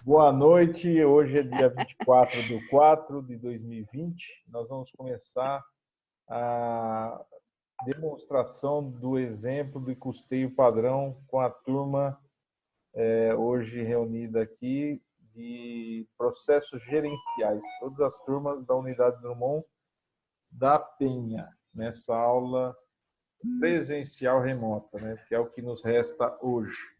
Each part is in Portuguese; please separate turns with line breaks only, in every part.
Boa noite, hoje é dia 24/4/2020. Nós vamos começar a demonstração do exemplo de custeio padrão com a turma hoje reunida aqui de processos gerenciais, todas as turmas da Unidade Drummond da Penha, nessa aula presencial remota, né, que é o que nos resta hoje.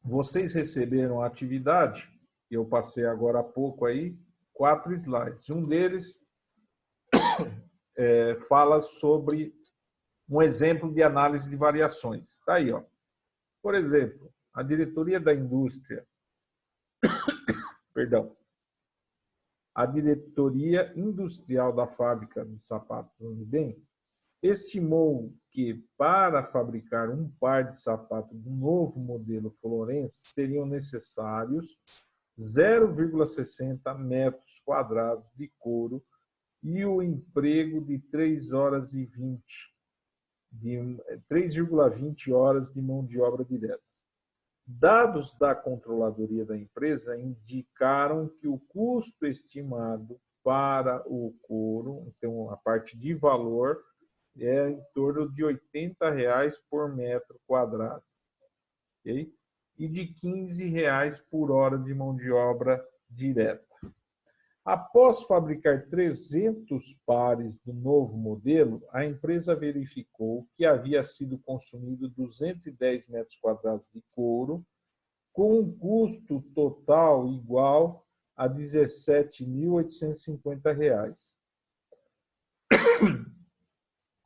Vocês receberam a atividade, eu passei agora há pouco aí, 4 slides. Um deles fala sobre um exemplo de análise de variações. Está aí, ó. Por exemplo, a diretoria da indústria, a diretoria industrial da fábrica de sapatos Unibem estimou que, para fabricar um par de sapatos do novo modelo Florence, seriam necessários 0,60 metros quadrados de couro e o emprego de 3,20 horas de mão de obra direta. Dados da controladoria da empresa indicaram que o custo estimado para o couro, então a parte de valor, é em torno de R$ 80 por metro quadrado, okay? E de R$ 15 por hora de mão de obra direta. Após fabricar 300 pares do novo modelo, a empresa verificou que havia sido consumido 210 metros quadrados de couro, com um custo total igual a R$ 17.850.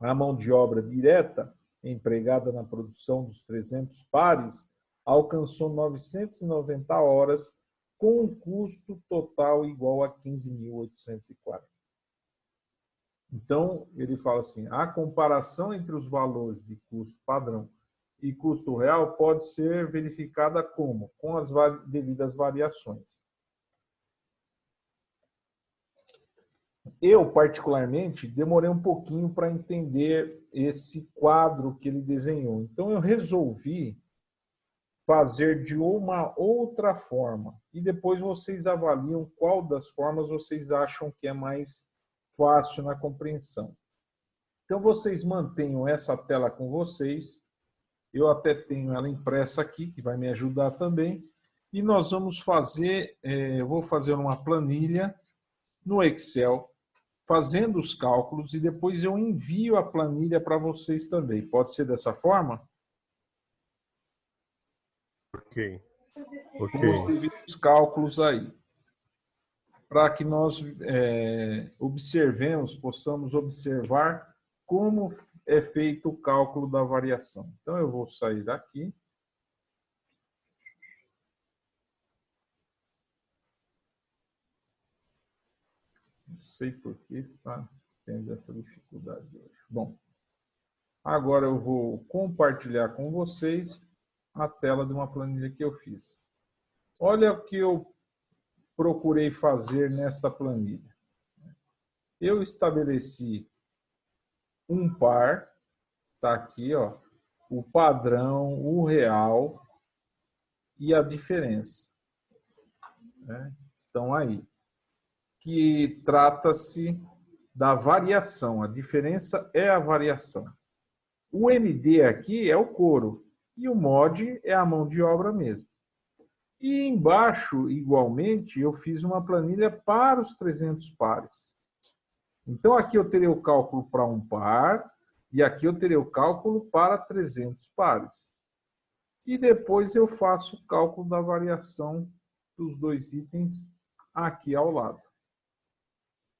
A mão de obra direta, empregada na produção dos 300 pares, alcançou 990 horas, com um custo total igual a 15.840. Então, ele fala assim, a comparação entre os valores de custo padrão e custo real pode ser verificada como? Com as devidas variações. Eu, particularmente, demorei um pouquinho para entender esse quadro que ele desenhou. Então, eu resolvi fazer de uma outra forma. E depois vocês avaliam qual das formas vocês acham que é mais fácil na compreensão. Então, vocês mantenham essa tela com vocês. Eu até tenho ela impressa aqui, que vai me ajudar também. E nós vamos fazer, eu vou fazer uma planilha no Excel, fazendo os cálculos, e depois eu envio a planilha para vocês também. Pode ser dessa forma?
Ok.
Vamos os cálculos aí, para que nós possamos observar como é feito o cálculo da variação. Então, eu vou sair daqui. Não sei por que está tendo essa dificuldade hoje. Bom, agora eu vou compartilhar com vocês a tela de uma planilha que eu fiz. Olha o que eu procurei fazer nesta planilha. Eu estabeleci um par, está aqui, ó, o padrão, o real e a diferença, né? Estão aí. Que trata-se da variação, a diferença é a variação. O MD aqui é o couro e o MOD é a mão de obra mesmo. E embaixo, igualmente, eu fiz uma planilha para os 300 pares. Então, aqui eu terei o cálculo para um par e aqui eu terei o cálculo para 300 pares. E depois eu faço o cálculo da variação dos dois itens aqui ao lado.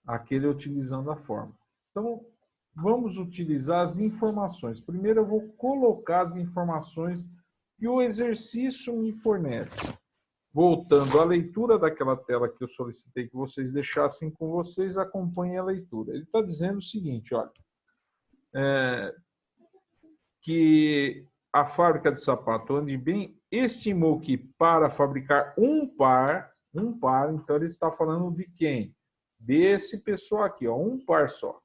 Aquele utilizando a fórmula. Então, vamos utilizar as informações. Primeiro eu vou colocar as informações que o exercício me fornece. Voltando à leitura daquela tela que eu solicitei que vocês deixassem com vocês, acompanhem a leitura. Ele está dizendo o seguinte, olha, que a fábrica de sapato Unibem estimou que para fabricar um par, então ele está falando de quem? Desse pessoal aqui, ó, um par só,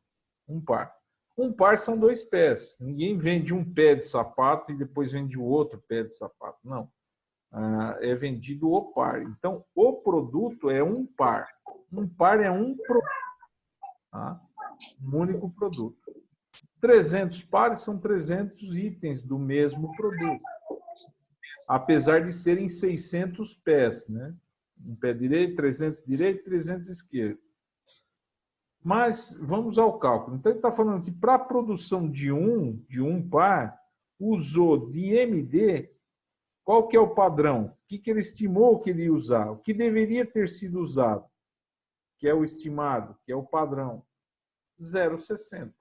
um par. Um par são 2 pés. Ninguém vende um pé de sapato e depois vende o outro pé de sapato. Não. É vendido o par. Então, o produto é um par. Um par é um produto. Tá? Um único produto. 300 pares são 300 itens do mesmo produto. Apesar de serem 600 pés, né? Um pé direito, 300 esquerdo. Mas vamos ao cálculo. Então, ele está falando que para a produção de um par, usou de MD, qual que é o padrão? O que ele estimou que ele ia usar? O que deveria ter sido usado? Que é o estimado, que é o padrão. 0,60.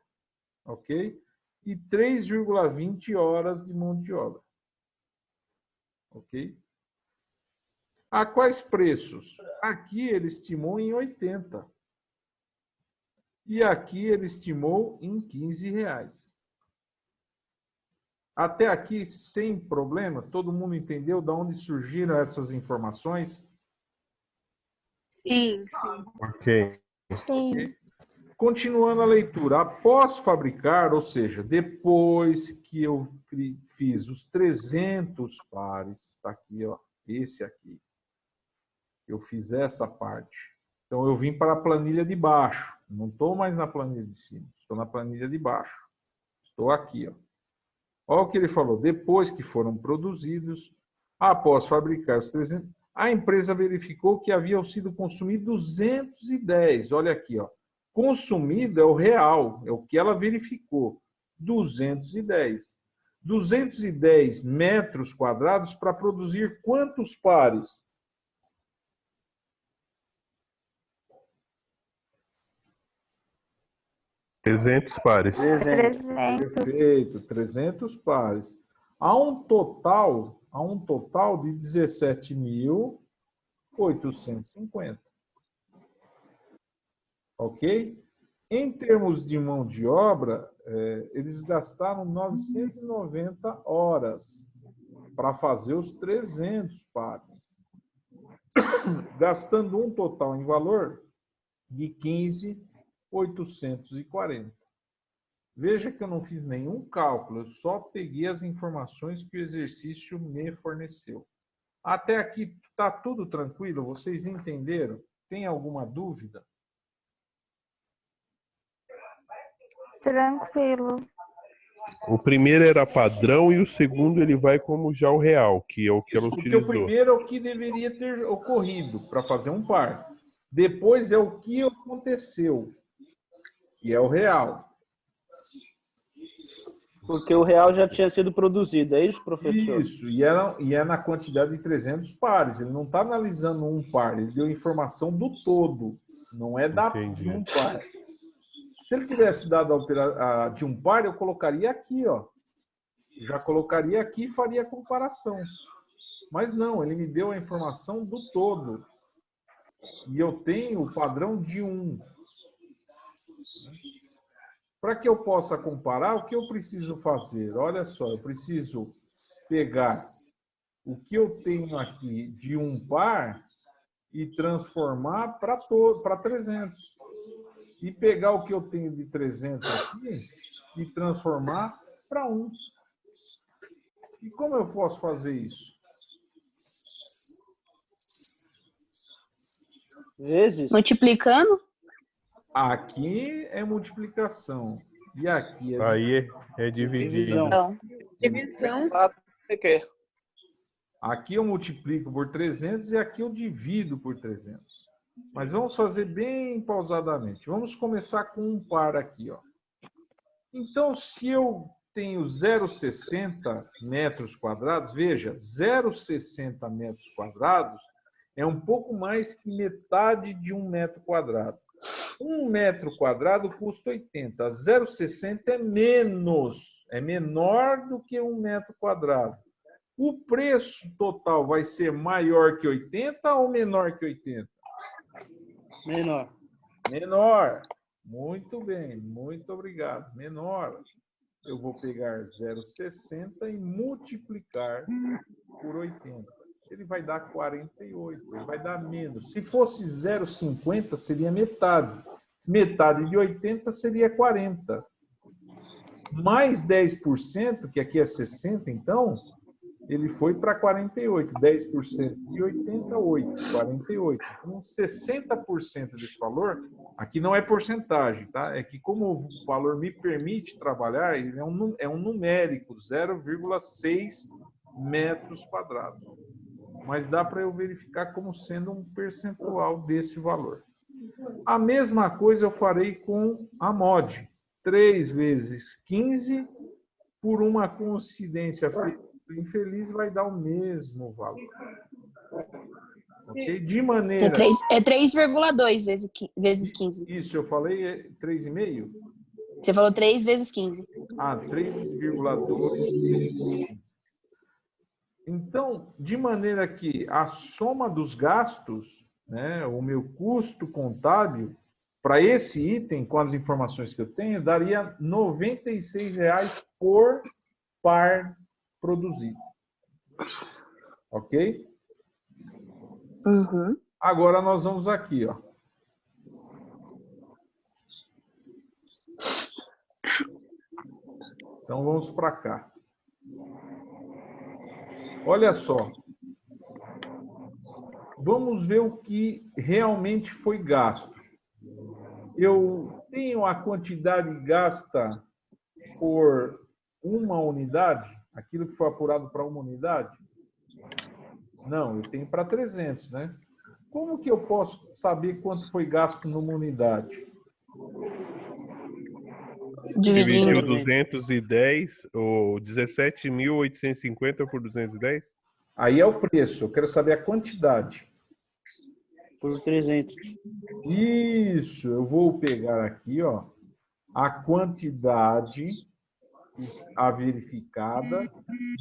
Ok? E 3,20 horas de mão de obra. Ok? A quais preços? Aqui ele estimou em 80. E aqui ele estimou em R$15. Até aqui, sem problema? Todo mundo entendeu de onde surgiram essas informações?
Sim, sim.
Ok.
Sim.
Continuando a leitura. Após fabricar, ou seja, depois que eu fiz os 300 pares, está aqui, ó, esse aqui. Eu fiz essa parte. Então, eu vim para a planilha de baixo. Não estou mais na planilha de cima. Estou na planilha de baixo. Estou aqui, ó. Olha o que ele falou. Depois que foram produzidos, após fabricar os 300, a empresa verificou que haviam sido consumidos 210. Olha aqui, ó. Consumido é o real, é o que ela verificou. 210. 210 metros quadrados para produzir quantos pares?
300 pares.
300.
Perfeito, 300 pares. Há um total de 17.850. Ok? Em termos de mão de obra, eles gastaram 990 horas para fazer os 300 pares, gastando um total em valor de 15.840. Veja que eu não fiz nenhum cálculo, eu só peguei as informações que o exercício me forneceu. Até aqui está tudo tranquilo? Vocês entenderam? Tem alguma dúvida?
Tranquilo.
O primeiro era padrão e o segundo ele vai como já o real, que é o que ela
Porque
utilizou.
o primeiro é o que deveria ter ocorrido para fazer um par. Depois é o que aconteceu, que é o real.
Porque o real já tinha sido produzido, é isso, professor?
Isso, e é na quantidade de 300 pares. Ele não está analisando um par, ele deu informação do todo, não é de um par. Se ele tivesse dado a de um par, eu colocaria aqui, ó. Já colocaria aqui e faria a comparação. Mas não, ele me deu a informação do todo. E eu tenho o padrão de 1. Para que eu possa comparar, o que eu preciso fazer? Olha só, eu preciso pegar o que eu tenho aqui de um par e transformar para 300. E pegar o que eu tenho de 300 aqui e transformar para 1. E como eu posso fazer isso?
Vezes?
Multiplicando?
Aqui é multiplicação. E aqui é
Aí é dividido.
Não. Divisão.
Aqui eu multiplico por 300 e aqui eu divido por 300. Mas vamos fazer bem pausadamente. Vamos começar com um par aqui, ó. Então, se eu tenho 0,60 metros quadrados, veja, 0,60 metros quadrados é um pouco mais que metade de 1 metro quadrado. 1 metro quadrado custa 80. 0,60 é menos, é menor do que 1 metro quadrado. O preço total vai ser maior que 80 ou menor que 80?
Menor.
Menor. Muito bem, muito obrigado. Menor. Eu vou pegar 0,60 e multiplicar por 80. Ele vai dar 48, ele vai dar menos. Se fosse 0,50, seria metade. Metade de 80 seria 40. mais 10%, que aqui é 60, então, ele foi para 48. 10% de 88, 48. Então, 60% desse valor, aqui não é porcentagem, tá? É que como o valor me permite trabalhar, ele é um numérico, 0,6 metros quadrados. Mas dá para eu verificar como sendo um percentual desse valor. A mesma coisa eu farei com a mod. 3 vezes 15, por uma coincidência infeliz, vai dar o mesmo valor. Ok? De maneira...
É 3,2 vezes 15.
Isso, eu falei 3,5?
Você falou 3 vezes 15.
Ah, 3,2 vezes 15. Então, de maneira que a soma dos gastos, né, o meu custo contábil, para esse item, com as informações que eu tenho, daria R$ 96,00 por par produzido. Ok?
Uhum.
Agora nós vamos aqui, ó. Então vamos para cá. Olha só. Vamos ver o que realmente foi gasto. Eu tenho a quantidade gasta por uma unidade, aquilo que foi apurado para uma unidade? Não, eu tenho para 300, né? Como que eu posso saber quanto foi gasto numa unidade?
Dividiu
Dividindo.
210, ou 17.850 por 210?
Aí é o preço, eu quero saber a quantidade.
Por 300.
Isso, eu vou pegar aqui, ó, a quantidade a verificada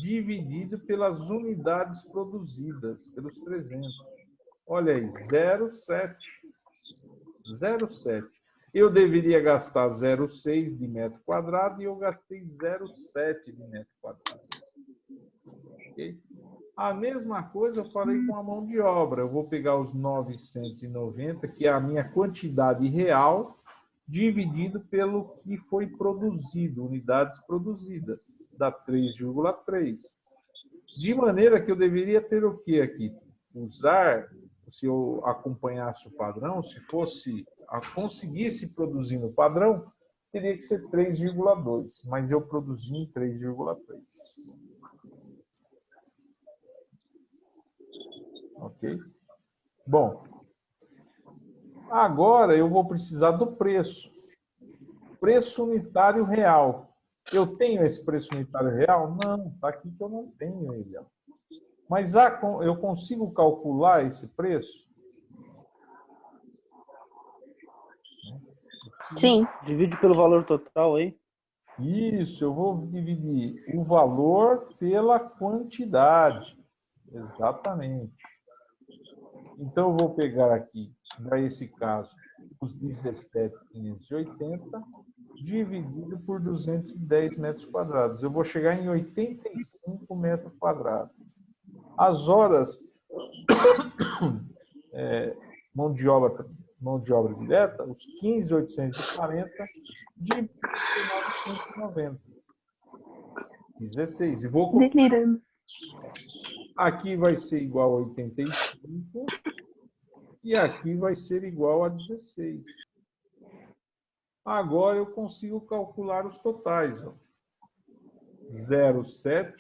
dividido pelas unidades produzidas, pelos 300. Olha aí, 0,7. 0,7. Eu deveria gastar 0,6 de metro quadrado e eu gastei 0,7 de metro quadrado. Okay? A mesma coisa eu falei com a mão de obra. Eu vou pegar os 990, que é a minha quantidade real, dividido pelo que foi produzido, unidades produzidas, dá 3,3. De maneira que eu deveria ter o que aqui? Usar, se eu acompanhasse o padrão, se fosse, conseguisse produzir no padrão, teria que ser 3,2, mas eu produzi em 3,3. Ok? Bom, agora eu vou precisar do preço. Preço unitário real. Eu tenho esse preço unitário real? Não, está aqui que eu não tenho ele. Mas eu consigo calcular esse preço?
Sim.
Divide pelo valor total aí.
Isso, eu vou dividir o valor pela quantidade. Exatamente. Então, eu vou pegar aqui, para esse caso, os 17.580 dividido por 210 metros quadrados. Eu vou chegar em 85 metros quadrados. As horas, mão de obra direta, os 15.840 dividido por 990. 16. E vou...
Delirando.
Aqui vai ser igual a 85 e aqui vai ser igual a 16. Agora eu consigo calcular os totais. 0,7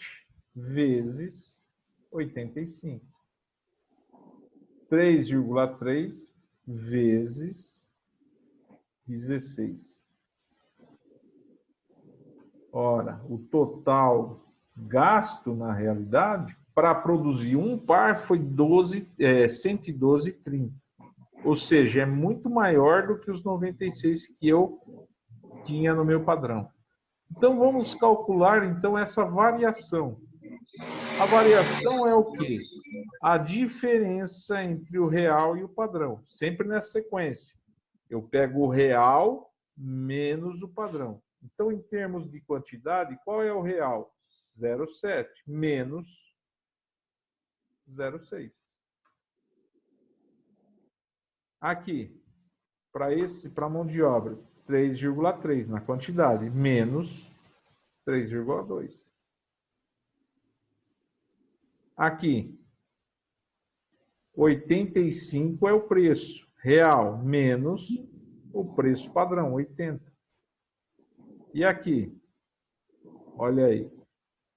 vezes 85. 3,3 vezes 16. Ora, o total gasto, na realidade, para produzir um par foi 112,30. Ou seja, é muito maior do que os 96 que eu tinha no meu padrão. Então, vamos calcular então essa variação. A variação é o quê? A diferença entre o real e o padrão. Sempre nessa sequência. Eu pego o real menos o padrão. Então, em termos de quantidade, qual é o real? 0,7 menos 0,6. Aqui, para a mão de obra, 3,3 na quantidade, menos 3,2. Aqui, 85 é o preço real, menos o preço padrão, 80. E aqui, olha aí,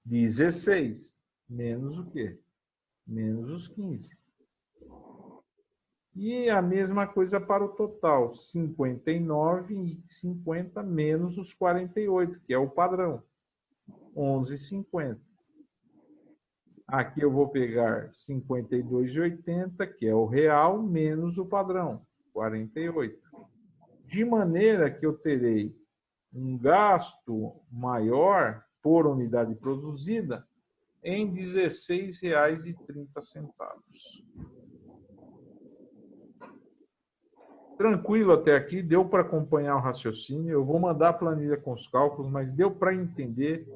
16, menos o quê? Menos os 15. E a mesma coisa para o total, 59,50 menos os 48, que é o padrão, 11,50. Aqui eu vou pegar 52,80, que é o real, menos o padrão, 48. De maneira que eu terei um gasto maior por unidade produzida em R$ 16,30. Tranquilo até aqui? Deu para acompanhar o raciocínio? Eu vou mandar a planilha com os cálculos, mas deu para entender?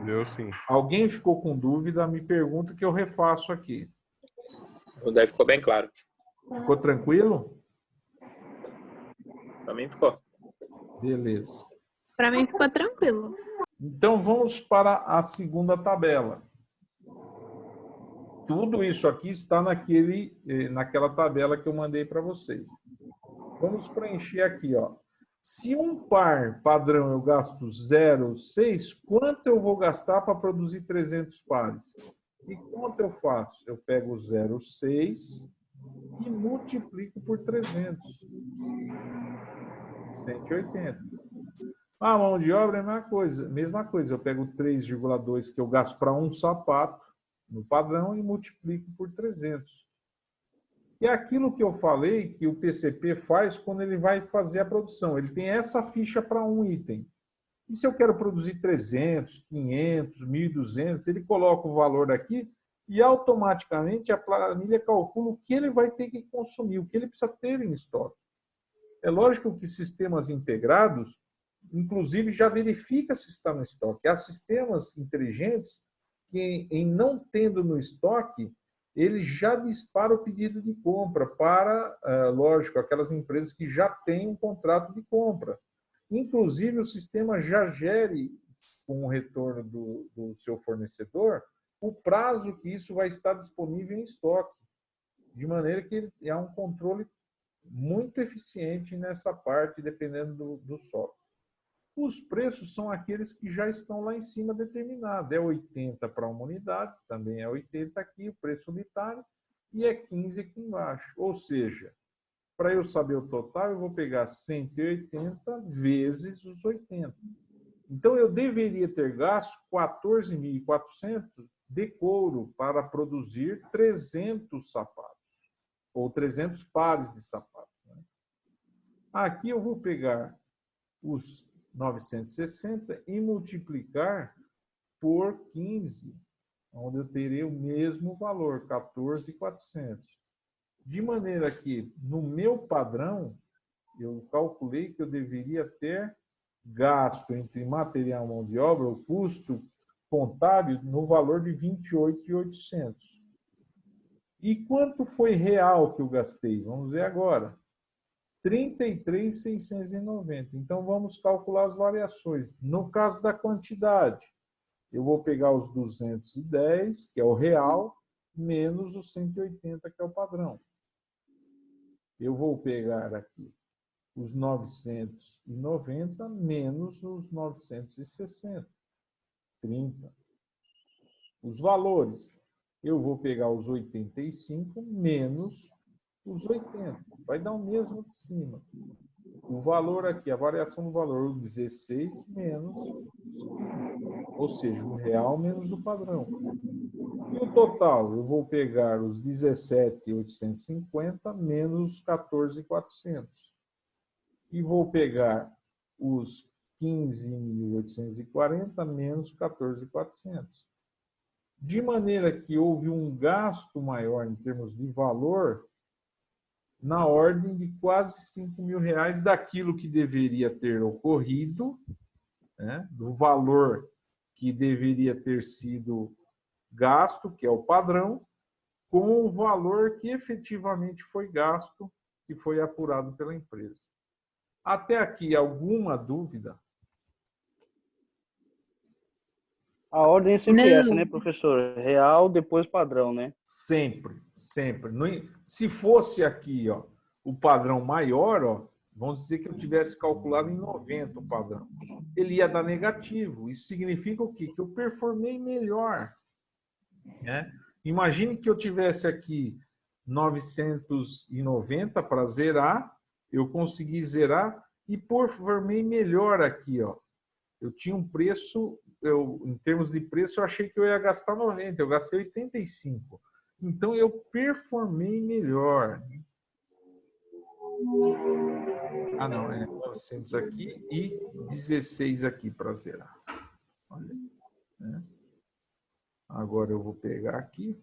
Deu sim.
Alguém ficou com dúvida? Me pergunta que eu refaço aqui.
O daí ficou bem claro.
Ficou tranquilo?
Para mim ficou.
Beleza.
Para mim ficou tranquilo.
Então, vamos para a segunda tabela. Tudo isso aqui está naquela tabela que eu mandei para vocês. Vamos preencher aqui, ó. Se um par padrão eu gasto 0,6, quanto eu vou gastar para produzir 300 pares? E quanto eu faço? Eu pego 0,6 e multiplico por 300. 180. A mão de obra é a mesma coisa. Eu pego 3,2 que eu gasto para um sapato no padrão e multiplico por 300. E é aquilo que eu falei que o PCP faz quando ele vai fazer a produção. Ele tem essa ficha para um item. E se eu quero produzir 300, 500, 1.200, ele coloca o valor aqui e automaticamente a planilha calcula o que ele vai ter que consumir, o que ele precisa ter em estoque. É lógico que sistemas integrados, inclusive, já verifica se está no estoque. Há sistemas inteligentes que, em não tendo no estoque, ele já dispara o pedido de compra para, lógico, aquelas empresas que já têm um contrato de compra. Inclusive, o sistema já gere, com o retorno do seu fornecedor, o prazo que isso vai estar disponível em estoque, de maneira que há um controle muito eficiente nessa parte, dependendo do software. Os preços são aqueles que já estão lá em cima determinados. É 80 para uma unidade, também é 80 aqui, o preço unitário, e é 15 aqui embaixo. Ou seja, para eu saber o total, eu vou pegar 180 vezes os 80. Então, eu deveria ter gasto 14.400 de couro para produzir 300 sapatos, ou 300 pares de sapatos. Aqui eu vou pegar os 960 e multiplicar por 15, onde eu terei o mesmo valor, 14.400. De maneira que, no meu padrão, eu calculei que eu deveria ter gasto entre material e mão de obra, o custo contábil, no valor de 28.800. E quanto foi real que eu gastei? Vamos ver agora. 33.690. Então, vamos calcular as variações. No caso da quantidade, eu vou pegar os 210, que é o real, menos os 180, que é o padrão. Eu vou pegar aqui os 990 menos os 960. 30. Os valores. Eu vou pegar os 85 menos os 80. Vai dar o mesmo de cima. O valor aqui, a variação do valor, o 16 menos os 15. Ou seja, o real menos o padrão. E o total? Eu vou pegar os 17.850 menos os 14.400. E vou pegar os 15.840 menos 14.400. De maneira que houve um gasto maior em termos de valor, na ordem de quase R$5.000 daquilo que deveria ter ocorrido, né, do valor que deveria ter sido gasto, que é o padrão, com o valor que efetivamente foi gasto e foi apurado pela empresa. Até aqui, alguma dúvida?
A ordem é sempre
Não.
essa, né, professor? Real, depois padrão, né?
Sempre, sempre. Se fosse aqui, ó, o padrão maior, ó, vamos dizer que eu tivesse calculado em 90 o padrão, ele ia dar negativo. Isso significa o quê? Que eu performei melhor, né? Imagine que eu tivesse aqui 990 para zerar, eu consegui zerar e performei melhor aqui, ó. Eu tinha um preço, em termos de preço, eu achei que eu ia gastar 90, eu gastei 85. Então, eu performei melhor. Ah, não, é 900 aqui e 16 aqui para zerar. Olha, né? Agora eu vou pegar aqui.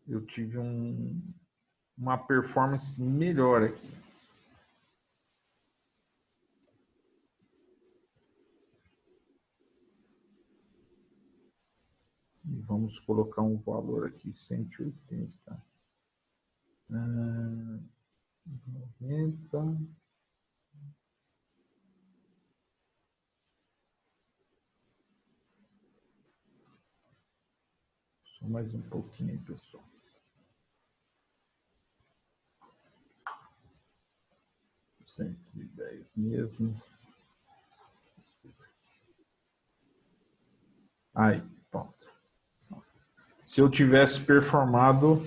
Eu tive uma performance melhor aqui. E vamos colocar um valor aqui, 180. 90. Só mais um pouquinho, pessoal. 210 mesmo. Aí, pronto. Se eu tivesse performado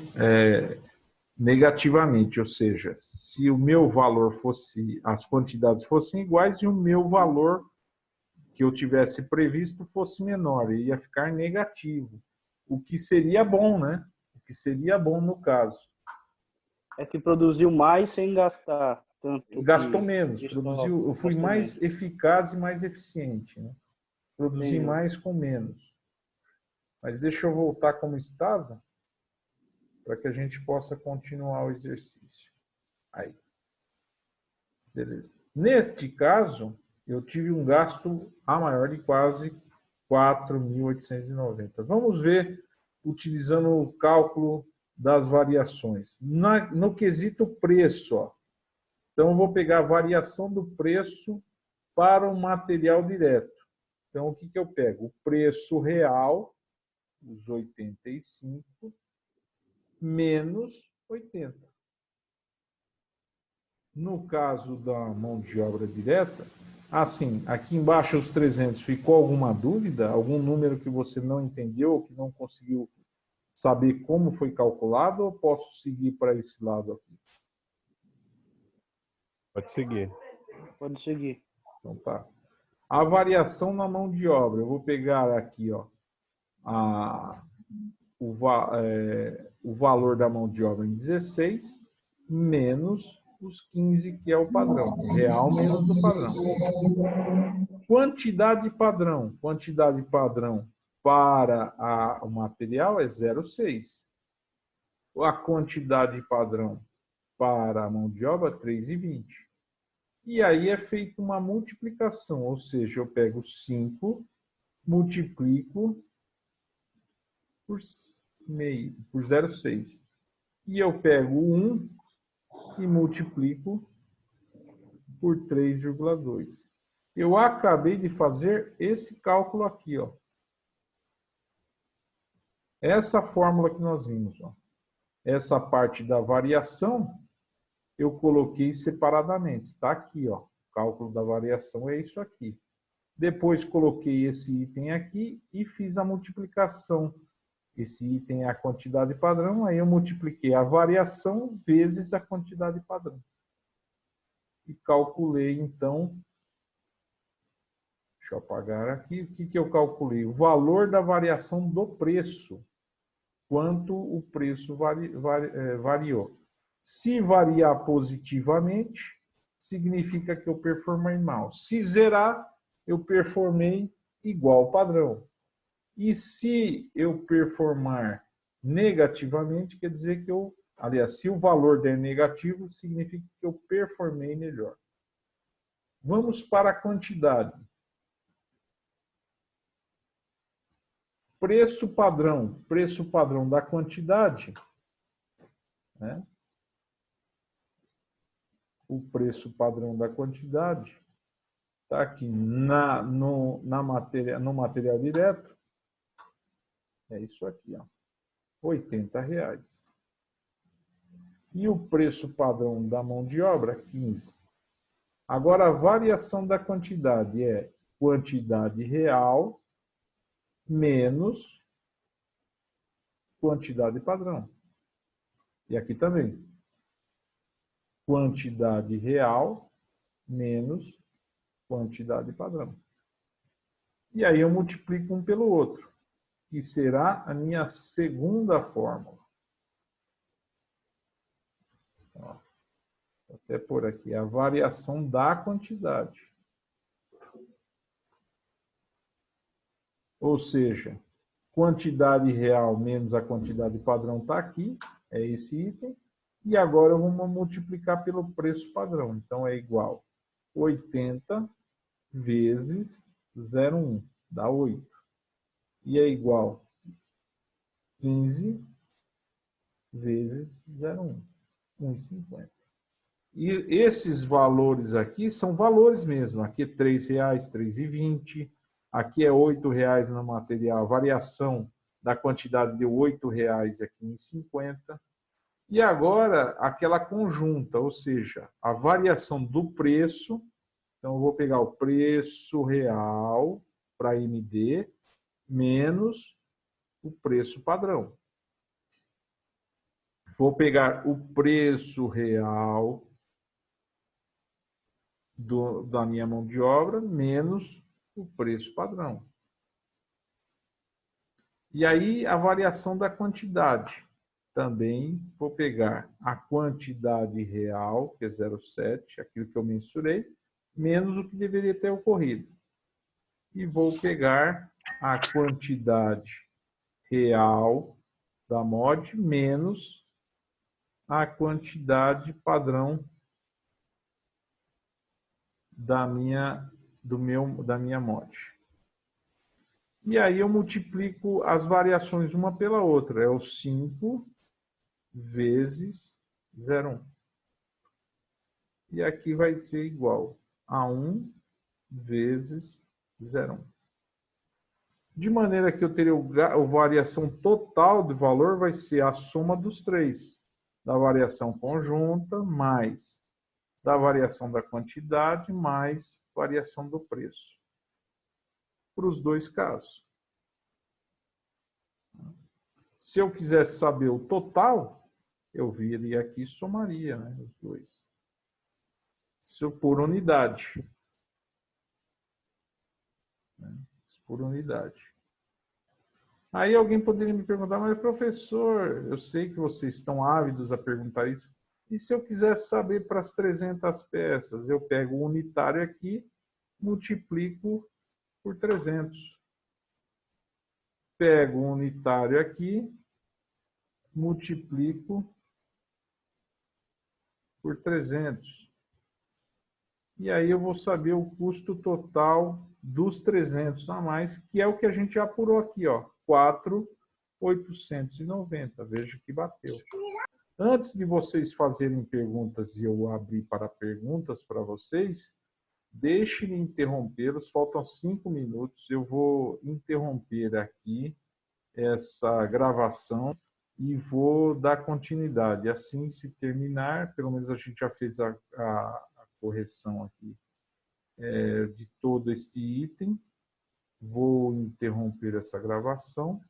negativamente, ou seja, se o meu valor fosse, as quantidades fossem iguais e o meu valor que eu tivesse previsto fosse menor, ele ia ficar negativo. O que seria bom, né? O que seria bom no caso.
É que produziu mais sem gastar tanto.
Gastou menos,
de
produziu, eu fui
gastou
mais
menos.
eficaz e mais eficiente, né? Produzi
Entendi.
mais com menos. Mas deixa eu voltar como estava, para que a gente possa continuar o exercício. Aí. Beleza. Neste caso, eu tive um gasto a maior de quase 4.890. Vamos ver, utilizando o cálculo das variações. No quesito preço, ó. Então, eu vou pegar a variação do preço para o material direto. Então, o que eu pego? O preço real, os 85, menos 80. No caso da mão de obra direta, assim, aqui embaixo os 300, ficou alguma dúvida? Algum número que você não entendeu ou que não conseguiu saber como foi calculado, ou posso seguir para esse lado aqui?
Pode seguir.
Pode seguir.
Então tá. A variação na mão de obra, eu vou pegar aqui, ó, o valor da mão de obra em 16, menos os 15, que é o padrão. Real menos o padrão. Quantidade padrão. Quantidade padrão para o material é 0,6. A quantidade padrão para a mão de obra, 3,20. E aí é feita uma multiplicação, ou seja, eu pego 5, multiplico por 0,6. E eu pego 1 e multiplico por 3,2. Eu acabei de fazer esse cálculo aqui, ó. Essa fórmula que nós vimos, ó. Essa parte da variação eu coloquei separadamente. Está aqui, ó. O cálculo da variação é isso aqui. Depois coloquei esse item aqui e fiz a multiplicação. Esse item é a quantidade padrão, aí eu multipliquei a variação vezes a quantidade padrão. E calculei, então, deixa eu apagar aqui, o que eu calculei? O valor da variação do preço, quanto o preço variou. Se variar positivamente, significa que eu performei mal. Se zerar, eu performei igual ao padrão. E se eu performar negativamente, quer dizer que aliás, se o valor der negativo, significa que eu performei melhor. Vamos para a quantidade. Preço padrão da quantidade, né? o preço padrão da quantidade está aqui no material direto. É isso aqui, ó, R$80. E o preço padrão da mão de obra, 15. Agora, a variação da quantidade é quantidade real menos quantidade padrão. E aqui também. Quantidade real menos quantidade padrão. E aí eu multiplico um pelo outro, que será a minha segunda fórmula. Ó, vou até por aqui, a variação da quantidade. Ou seja, quantidade real menos a quantidade padrão está aqui, é esse item. E agora eu vou multiplicar pelo preço padrão. Então, é igual 80 vezes 0,1, dá 8. E é igual 15 vezes 0,1, 1,50. E esses valores aqui são valores mesmo. Aqui é R$3, R$3,20. Aqui é R$8 no material. A variação da quantidade deu R$8 aqui em 50. E agora, aquela conjunta, ou seja, a variação do preço. Então, eu vou pegar o preço real para MD menos o preço padrão. Vou pegar o preço real da minha mão de obra menos o preço padrão. E aí, a variação da quantidade. Também vou pegar a quantidade real, que é 0,7, aquilo que eu mensurei, menos o que deveria ter ocorrido. E vou pegar a quantidade real da MOD menos a quantidade padrão da minha MOD. E aí eu multiplico as variações uma pela outra. É o 5 vezes 0,1. E aqui vai ser igual a 1 vezes 0,1. De maneira que eu teria a variação total do valor vai ser a soma dos três. Da variação conjunta mais da variação da quantidade mais variação do preço. Para os dois casos. Se eu quisesse saber o total, eu viria aqui e somaria, né, os dois. Isso por unidade. Por unidade. Aí alguém poderia me perguntar, mas professor, eu sei que vocês estão ávidos a perguntar isso. E se eu quisesse saber para as 300 peças? Eu pego o unitário aqui, multiplico por 300. Pego o unitário aqui, multiplico por 300. E aí eu vou saber o custo total dos 300 a mais, que é o que a gente já apurou aqui, ó, 4.890. Veja que bateu. Antes de vocês fazerem perguntas e eu abrir para perguntas para vocês, deixe-me interrompê-los. Faltam 5 minutos. Eu vou interromper aqui essa gravação e vou dar continuidade. Assim, se terminar, pelo menos a gente já fez a correção aqui de todo este item. Vou interromper essa gravação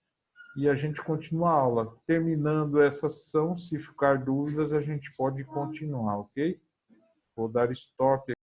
e a gente continua a aula. Terminando essa sessão, se ficar dúvidas, a gente pode continuar, ok? Vou dar stop.